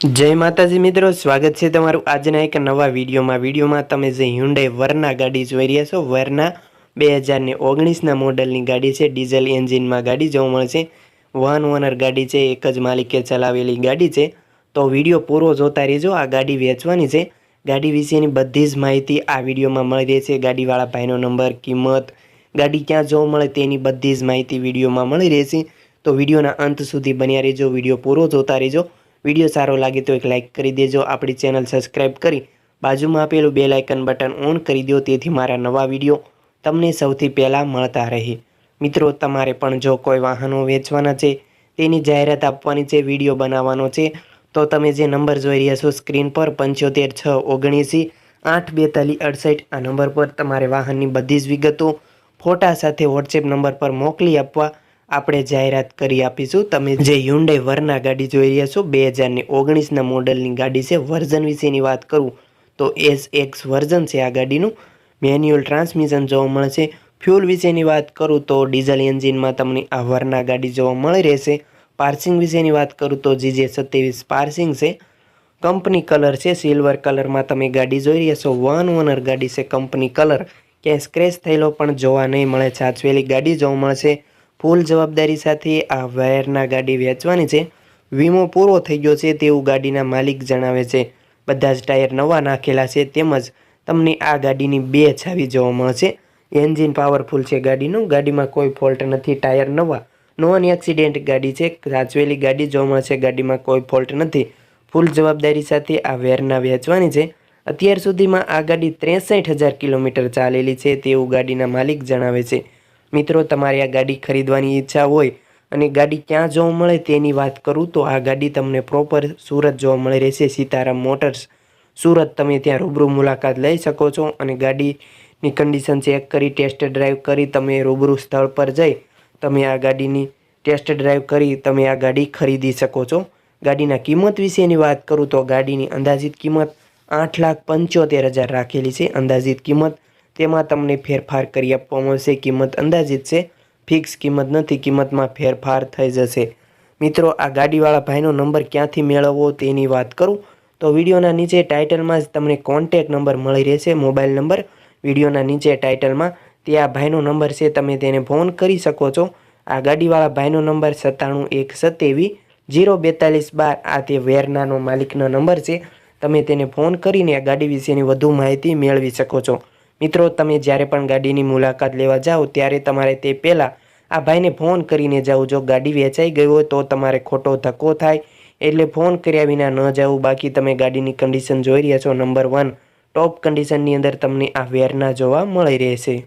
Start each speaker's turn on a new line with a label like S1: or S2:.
S1: जय माताजी मित्रों, स्वागत है तमारू आजना एक नवा विडियो में तमे जे Hyundai वर्ना गाड़ी जोई रह्या छो। वर्ना 2019 ना मॉडल की गाड़ी है। डीजल एंजीन में गाड़ी जोवा मळे छे। वन ओनर गाड़ी है, एक ज मालिके चलावेली गाड़ी है। तो विडियो पूरो जोता रहीजो। आ गाड़ी वेचवानी है। गाड़ी विशेनी बधी ज माहिती आ विडियो में मळी रहेशे। गाड़ीवाळा भाईनो नंबर, किंमत, गाड़ी क्यां जोवा मळे तेनी बधी ज माहिती विडियो में मळी रहेशे। तो विडियोना अंत सुधी बन्या रहीजो। विडियो पूरो जोता रहीजो। विडियो सारो लगे तो एक लाइक कर दीजो। अपनी चेनल सब्सक्राइब करी बाजू में आपेलू बेल आइकन बटन ऑन कर दो, तेथी मारा नवा विडियो तमने सौथी पहला मळता रहे। मित्रों, तमारे पण जो कोई वाहनों वेचवाना छे तेनी जाहेरात आपवानी छे, विडियो बनाववानो छे, तो तमे जे नंबर जोई रह्या छो स्क्रीन पर 75 679 842 68 आ नंबर पर तमारे वाहननी बधी ज विगतो फोटा साथे व्हाट्सएप नंबर पर मोकली आपवा આપણે જાહેરાત કરી આપીશું। તમે જે Hyundai વર્ના ગાડી જોઈ રહ્યા છો 2019 ના મોડલની ગાડી છે। વર્ઝન વિશેની વાત કરું તો SX વર્ઝન છે આ ગાડીનું। મેન્યુઅલ ટ્રાન્સમિશન જોવા મળે છે। ફ્યુલ વિશેની વાત કરું તો ડીઝલ એન્જિનમાં તમને આ વર્ના ગાડી જોવા મળી રહેશે। પાર્સિંગ વિશેની વાત કરું તો GJ27 પાર્સિંગ છે। કંપની કલર છે સિલ્વર કલરમાં તમે ગાડી જોઈ રહ્યા છો। વન ઓનર ગાડી છે। કંપની કલર ક્યાંય સ્ક્રેચ થયેલો પણ જોવા નહીં મળે। છાછવેલી ગાડી જોવા મળશે। फूल जवाबदारी साथ आ वायरना गाड़ी वेचवानी है। वीमो पूरो थई गयो छे तेवुं गाड़ीना मालिक जणावे छे। बधा ज टायर नवा नाखेला छे। तेमज तमने आ गाड़ीनी 2 छावी जोवा मळशे। एंजीन पावरफुल छे गाड़ीनुं। गाड़ीमां कोई फॉल्ट नहीं। टायर नवा, नॉन एक्सिडेंट गाड़ी है। साचवेली गाड़ी जोवा मळशे। गाड़ीमां कोई फॉल्ट नहीं। फूल जवाबदारी साथ आ वेरना वेचवानी है। अत्यार सुधीमां आ गाड़ी 63,000 किलोमीटर चालेली छे तेवुं गाड़ीना मालिक जणावे छे। मित्रों, तमारी आ गाड़ी खरीदवानी इच्छा होय अने गाड़ी क्यां जोवा मळे तेनी वात करूँ तो आ गाड़ी तमने प्रोपर सूरत जोवा मळी रहेशे। सीताराम मोटर्स सूरत तमे त्यां रूबरू मुलाकात लई शको छो अने गाड़ीनी कंडीशन चेक करी टेस्ट ड्राइव करी तमे रूबरू स्थळ पर जई तमे आ गाड़ीनी टेस्ट ड्राइव करी तमे आ गाड़ी खरीदी शको छो। गाड़ीना किंमत विशेनी वात करूँ तो गाड़ीनी अंदाजित किंमत 8,75,000 राखेली छे। अंदाजित किंमत तेमां तमने फेरफार करी आपवामां आवशे। किंमत अंदाजित छे, फिक्स किंमत नहीं। किंमत में फेरफार थई जशे। मित्रों, आ गाड़ीवाळा भाईनो नंबर क्यांथी मेळववो तेनी वात करूँ तो विडियोना नीचे टाइटल में तमने कॉन्टेक्ट नंबर मळी रहेशे। मोबाइल नंबर विडियोना नीचे टाइटल में ते आ भाईनो नंबर छे, तमे तेने फोन करी शको छो। आ गाड़ीवाळा भाईनो नंबर 9717704212 आ ते वेरनानो मालिकनो नंबर छे। तमे तेने फोन करीने आ गाड़ी विशेनी वधु माहिती मेळवी शको छो। मित्रों, तमे ज्यारे पण गाड़ीनी मुलाकात लेवा जाओ त्यारे तमारे ते पहेला आ भाईने फोन करीने जाओ। जो गाड़ी वेचाई गई हो तो तमारे खोटो धक्को थाय एटले फोन कर्या विना न जाओ। बाकी तमे गाड़ीनी कंडीशन जोई रह्या छो नंबर 1 टॉप कंडीशननी अंदर तमने आ वेरना जोवा मळी रहेशे।